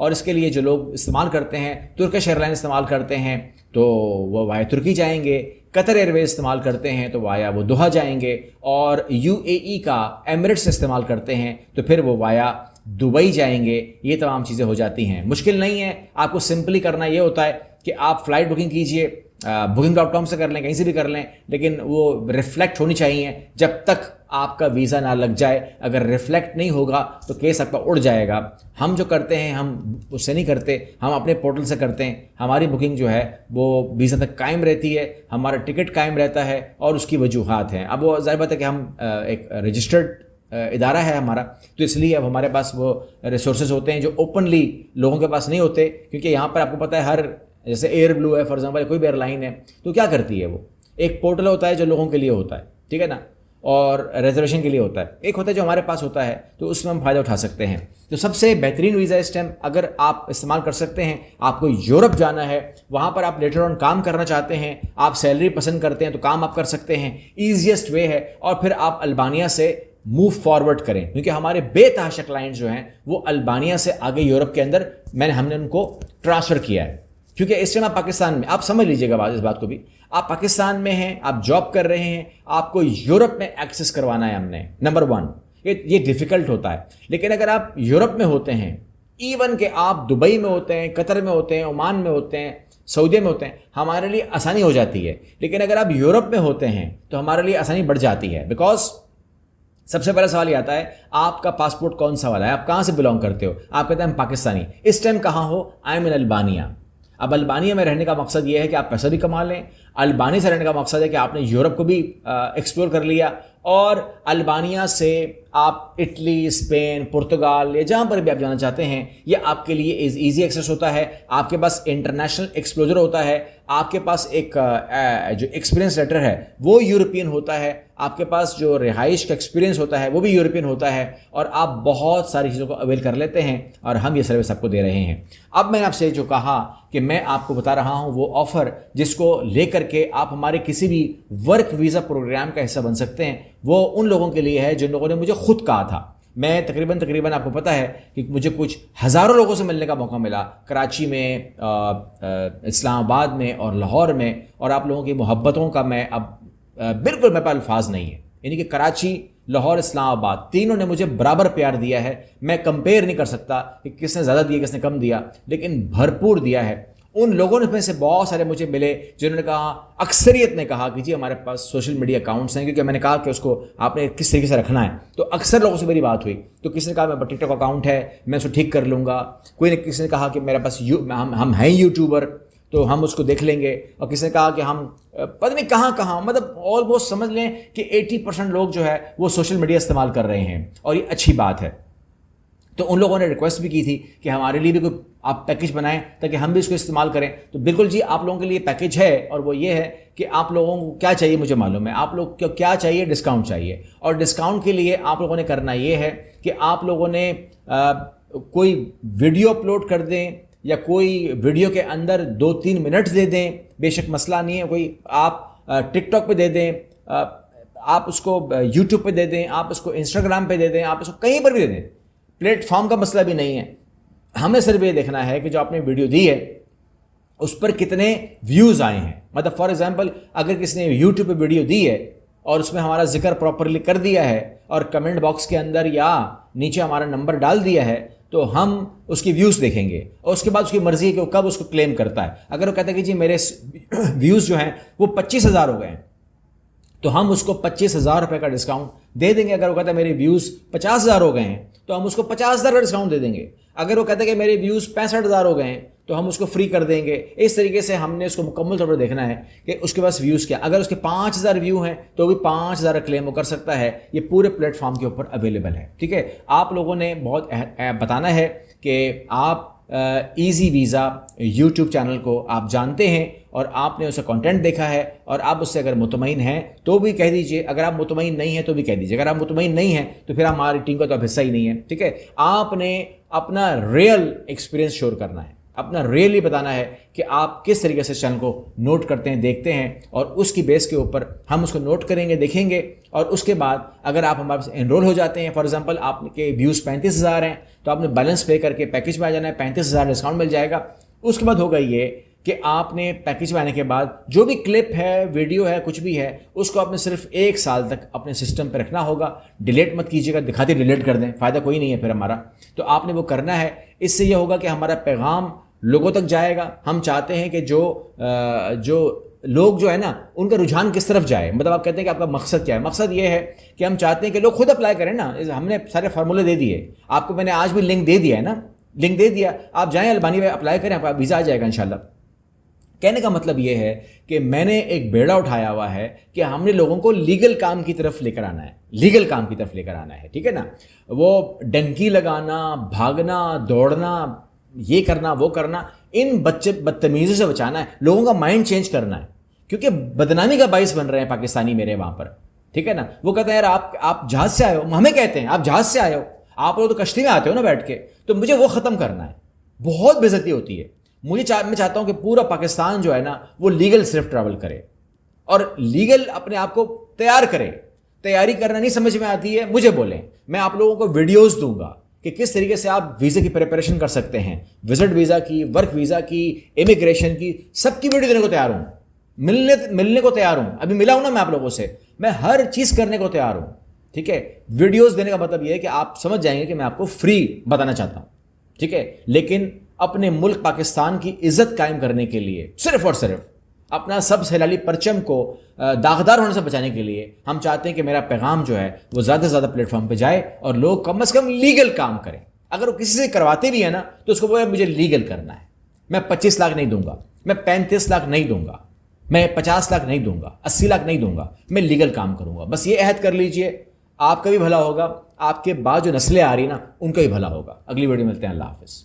اور اس کے لیے جو لوگ استعمال کرتے ہیں ترکش ایئر لائن استعمال کرتے ہیں تو وہ وایا ترکی جائیں گے، قطر ایئر ویز استعمال کرتے ہیں تو وایا وہ دوحہ جائیں گے، اور UAE کا ایمریٹس استعمال کرتے ہیں تو پھر وہ وایا دبئی جائیں گے۔ یہ تمام چیزیں ہو جاتی ہیں، مشکل نہیں ہے، آپ کو سمپلی کرنا یہ ہوتا ہے کہ آپ فلائٹ بکنگ کیجئے، booking.com سے کر لیں، کہیں سے بھی کر لیں، لیکن وہ ریفلیکٹ ہونی چاہیے جب تک آپ کا ویزا نہ لگ جائے۔ اگر ریفلیکٹ نہیں ہوگا تو کیس آپ کا اڑ جائے گا۔ ہم جو کرتے ہیں ہم اس سے نہیں کرتے، ہم اپنے پورٹل سے کرتے ہیں، ہماری بکنگ جو ہے وہ ویزا تک قائم رہتی ہے، ہمارا ٹکٹ قائم رہتا ہے، اور اس کی وجوہات ہیں۔ اب وہ ظاہر بات ہے کہ ہم ایک رجسٹرڈ ادارہ ہے ہمارا، تو اس لیے اب ہمارے پاس وہ ریسورسز ہوتے ہیں جو اوپنلی لوگوں کے پاس نہیں ہوتے، کیونکہ یہاں پر آپ کو پتہ ہے ہر جیسے ایئر بلو ہے فار ایگزامپل، کوئی بھی ایئر لائن ہے تو کیا کرتی ہے، وہ ایک پورٹل ہوتا ہے جو لوگوں کے لیے ہوتا ہے، ٹھیک ہے نا، اور ریزرویشن کے لیے ہوتا ہے، ایک ہوتا ہے جو ہمارے پاس ہوتا ہے، تو اس میں ہم فائدہ اٹھا سکتے ہیں۔ تو سب سے بہترین ویزا اس ٹائم اگر آپ استعمال کر سکتے ہیں، آپ کو یورپ جانا ہے، وہاں پر آپ لیٹر آن کام کرنا چاہتے ہیں، آپ سیلری پسند کرتے ہیں تو کام آپ کر سکتے ہیں، ایزیسٹ وے ہے، اور پھر آپ البانیہ سے موو فارورڈ کریں، کیونکہ ہمارے بے تحاشا کلائنٹس جو ہیں وہ البانیہ سے آگے یورپ کے اندر ہم نے ان کو ٹرانسفر کیا ہے، کیونکہ اس ٹائم آپ پاکستان میں، آپ سمجھ لیجئے گا اس بات کو بھی، آپ پاکستان میں ہیں، آپ جاب کر رہے ہیں، آپ کو یورپ میں ایکسس کروانا ہے ہم نے، نمبر 1 یہ ڈیفیکلٹ ہوتا ہے۔ لیکن اگر آپ یورپ میں ہوتے ہیں، ایون کہ آپ دبئی میں ہوتے ہیں، قطر میں ہوتے ہیں، عمان میں ہوتے ہیں، سعودیہ میں ہوتے ہیں، ہمارے لیے آسانی ہو جاتی ہے۔ لیکن اگر آپ یورپ میں ہوتے ہیں تو ہمارے لیے آسانی بڑھ جاتی ہے، بیکاز سب سے پہلا سوال یہ آتا ہے آپ کا پاسپورٹ کون سا والا ہے، آپ کہاں سے بلانگ کرتے ہو، آپ کہتے ہیں ہم پاکستانی، اس ٹائم کہاں ہو، آئی ایم ان البانیہ۔ اب البانیہ میں رہنے کا مقصد یہ ہے کہ آپ پیسہ بھی کما لیں، البانیہ سے رہنے کا مقصد ہے کہ آپ نے یورپ کو بھی ایکسپلور کر لیا، اور البانیہ سے آپ اٹلی، اسپین، پرتگال یا جہاں پر بھی آپ جانا چاہتے ہیں، یہ آپ کے لیے ایزی ایکسیس ہوتا ہے، آپ کے پاس انٹرنیشنل ایکسپلوجر ہوتا ہے، آپ کے پاس ایک جو ایکسپیرینس لیٹر ہے وہ یورپین ہوتا ہے، آپ کے پاس جو رہائش کا ایکسپیرینس ہوتا ہے وہ بھی یورپین ہوتا ہے، اور آپ بہت ساری چیزوں کو اویل کر لیتے ہیں، اور ہم یہ سروس آپ کو دے رہے ہیں۔ اب میں نے آپ سے جو کہا کہ میں آپ کو بتا رہا ہوں وہ آفر جس کو لے کر کے آپ ہمارے کسی بھی ورک ویزا پروگرام کا حصہ بن سکتے ہیں، وہ ان لوگوں کے لیے ہے جن لوگوں نے مجھے خود کہا تھا۔ میں تقریباً آپ کو پتہ ہے کہ مجھے کچھ ہزاروں لوگوں سے ملنے کا موقع ملا، کراچی میں، اسلام آباد میں اور لاہور میں، اور آپ لوگوں کی محبتوں کا میں اب بالکل میرے پاس الفاظ نہیں ہے، یعنی کہ کراچی، لاہور، اسلام آباد تینوں نے مجھے برابر پیار دیا ہے۔ میں کمپیئر نہیں کر سکتا کہ کس نے زیادہ دیا کس نے کم دیا، لیکن بھرپور دیا ہے۔ ان لوگوں میں سے بہت سارے مجھے ملے جنہوں نے کہا، اکثریت نے کہا کہ جی ہمارے پاس سوشل میڈیا اکاؤنٹس ہیں، کیونکہ میں نے کہا کہ اس کو آپ نے کس طریقے سے رکھنا ہے، تو اکثر لوگوں سے میری بات ہوئی، تو کسی نے کہا میرا ٹک ٹاک اکاؤنٹ ہے میں اس کو ٹھیک کر لوں گا، کسی نے کہا کہ میرے پاس ہم ہیں یوٹیوبر تو ہم اس کو دیکھ لیں گے، اور کسی نے کہا کہ ہم پتہ نہیں کہاں، مطلب آلموسٹ سمجھ لیں کہ 80% لوگ جو ہے وہ سوشل میڈیا استعمال کر رہے ہیں، اور یہ اچھی بات ہے۔ تو ان لوگوں نے ریکویسٹ بھی کی تھی کہ ہمارے لیے بھی کوئی آپ پیکیج بنائیں تاکہ ہم بھی اس کو استعمال کریں، تو بالکل جی آپ لوگوں کے لیے پیکیج ہے، اور وہ یہ ہے کہ آپ لوگوں کو کیا چاہیے مجھے معلوم ہے، آپ لوگ کو کیا چاہیے، ڈسکاؤنٹ چاہیے، اور ڈسکاؤنٹ کے لیے آپ لوگوں نے کرنا یہ ہے کہ آپ لوگوں نے کوئی ویڈیو اپلوڈ کر دیں، یا کوئی ویڈیو کے اندر 2-3 منٹ دے دیں، بے شک مسئلہ نہیں ہے، کوئی آپ ٹک ٹاک پہ دے دیں، آپ اس کو یوٹیوب پہ دے دیں، آپ اس کو انسٹاگرام پہ دے دیں، آپ اس کو کہیں پر بھی دے دیں، پلیٹ فارم کا مسئلہ بھی نہیں ہے۔ ہمیں صرف یہ دیکھنا ہے کہ جو آپ نے ویڈیو دی ہے اس پر کتنے ویوز آئے ہیں۔ مطلب فار ایگزامپل اگر کسی نے یوٹیوب پہ ویڈیو دی ہے اور اس میں ہمارا ذکر پراپرلی کر دیا ہے، اور کمنٹ باکس کے اندر یا نیچے ہمارا نمبر ڈال دیا ہے، تو ہم اس کی ویوز دیکھیں گے، اور اس کے بعد اس کی مرضی ہے کہ وہ کب اس کو کلیم کرتا ہے۔ اگر وہ کہتا ہے کہ جی میرے ویوز جو ہیں وہ 25,000 ہو گئے ہیں، تو ہم اس کو 25,000 روپے کا ڈسکاؤنٹ دے دیں گے۔ اگر وہ کہتا ہے میرے ویوز 50,000 ہو گئے ہیں تو ہم اس کو 50,000 کا ڈسکاؤنٹ دے دیں گے۔ اگر وہ کہتا ہے کہ میرے ویوز 65,000 ہو گئے ہیں تو ہم اس کو فری کر دیں گے۔ اس طریقے سے ہم نے اس کو مکمل طور پر دیکھنا ہے کہ اس کے پاس ویوز کیا، اگر اس کے 5,000 ویو ہیں تو بھی 5,000 کلیم وہ کر سکتا ہے۔ یہ پورے پلیٹ فارم کے اوپر اویلیبل ہے، ٹھیک ہے۔ آپ لوگوں نے بہت بتانا ہے کہ آپ ایزی ویزا یوٹیوب چینل کو آپ جانتے ہیں، اور آپ نے اسے کنٹینٹ دیکھا ہے، اور آپ اس سے اگر مطمئن ہیں تو بھی کہہ دیجئے، اگر آپ مطمئن نہیں ہیں تو بھی کہہ دیجئے۔ اگر آپ مطمئن نہیں ہیں تو پھر ہماری ٹیم کا تو اب حصہ ہی نہیں ہے، ٹھیک ہے۔ آپ نے اپنا ریئل ایکسپیرینس شیئر کرنا ہے، اپنا ریئلی بتانا ہے کہ آپ کس طریقے سے چینل کو نوٹ کرتے ہیں، دیکھتے ہیں، اور اس کی بیس کے اوپر ہم اس کو نوٹ کریں گے، دیکھیں گے، اور اس کے بعد اگر آپ ہمارے پاس انرول ہو جاتے ہیں، فار ایگزامپل آپ کے ویوز 35,000 ہیں تو آپ نے بیلنس پے کر کے پیکج میں آ جانا ہے، 35,000 ڈسکاؤنٹ مل جائے گا۔ اس کے بعد ہوگا یہ کہ آپ نے پیکج میں آنے کے بعد جو بھی کلپ ہے، ویڈیو ہے، کچھ بھی ہے، اس کو آپ نے صرف 1 سال تک اپنے سسٹم پہ رکھنا ہوگا، ڈیلیٹ مت کیجیے گا، دکھاتے ڈیلیٹ کر دیں، فائدہ کوئی نہیں ہے پھر ہمارا۔ تو آپ نے وہ کرنا ہے، اس سے یہ ہوگا کہ ہمارا پیغام لوگوں تک جائے گا۔ ہم چاہتے ہیں کہ جو لوگ جو ہے نا ان کا رجحان کس طرف جائے، مطلب آپ کہتے ہیں کہ آپ کا مقصد کیا ہے؟ مقصد یہ ہے کہ ہم چاہتے ہیں کہ لوگ خود اپلائی کریں نا، ہم نے سارے فارمولے دے دیے آپ کو، میں نے آج بھی لنک دے دیا ہے نا، لنک دے دیا، آپ جائیں البانی میں اپلائی کریں، آپ کا ویزا آ جائے گا انشاءاللہ۔ کہنے کا مطلب یہ ہے کہ میں نے ایک بیڑا اٹھایا ہوا ہے کہ ہم نے لوگوں کو لیگل کام کی طرف لے کر آنا ہے، لیگل کام کی طرف لے کر آنا ہے، ٹھیک ہے نا؟ وہ ڈنکی لگانا، بھاگنا، دوڑنا، یہ کرنا، وہ کرنا، ان بدتمیزی سے بچانا ہے، لوگوں کا مائنڈ چینج کرنا ہے، کیونکہ بدنامی کا باعث بن رہے ہیں پاکستانی میرے وہاں پر، ٹھیک ہے نا؟ وہ کہتے ہیں یار آپ جہاز سے آئے ہو، ہمیں کہتے ہیں آپ جہاز سے آئے ہو، آپ لوگ تو کشتی میں آتے ہو نا بیٹھ کے، تو مجھے وہ ختم کرنا ہے۔ بہت بے عزتی ہوتی ہے، میں چاہتا ہوں کہ پورا پاکستان جو ہے نا وہ لیگل صرف ٹریول کرے اور لیگل اپنے آپ کو تیار کرے۔ تیاری کرنا نہیں سمجھ میں آتی ہے مجھے بولیں، میں آپ لوگوں کو ویڈیوز دوں گا کہ کس طریقے سے آپ ویزے کی پریپریشن کر سکتے ہیں، وزٹ ویزا کی، ورک ویزا کی، امیگریشن کی، سب کی ویڈیو دینے کو تیار ہوں، ملنے کو تیار ہوں، ابھی ملا ہوں نا میں آپ لوگوں سے، میں ہر چیز کرنے کو تیار ہوں، ٹھیک ہے؟ ویڈیوز دینے کا مطلب یہ ہے کہ آپ سمجھ جائیں گے کہ میں آپ کو فری بتانا چاہتا ہوں، ٹھیک ہے؟ لیکن اپنے ملک پاکستان کی عزت قائم کرنے کے لیے، صرف اور صرف اپنا سب سے ہلالی پرچم کو داغدار ہونے سے بچانے کے لیے ہم چاہتے ہیں کہ میرا پیغام جو ہے وہ زیادہ سے زیادہ پلیٹ فارم پہ جائے اور لوگ کم از کم لیگل کام کریں۔ اگر وہ کسی سے کرواتے بھی ہیں نا تو اس کو بولے مجھے لیگل کرنا ہے، میں 25 لاکھ نہیں دوں گا، میں 35 لاکھ نہیں دوں گا، میں 50 لاکھ نہیں دوں گا، 80 لاکھ نہیں دوں گا، میں لیگل کام کروں گا۔ بس یہ عہد کر لیجئے، آپ کا بھی بھلا ہوگا، آپ کے بعد جو نسلیں آ رہی نا ان کا بھی بھلا ہوگا۔ اگلی ویڈیو ملتے ہیں، اللہ حافظ۔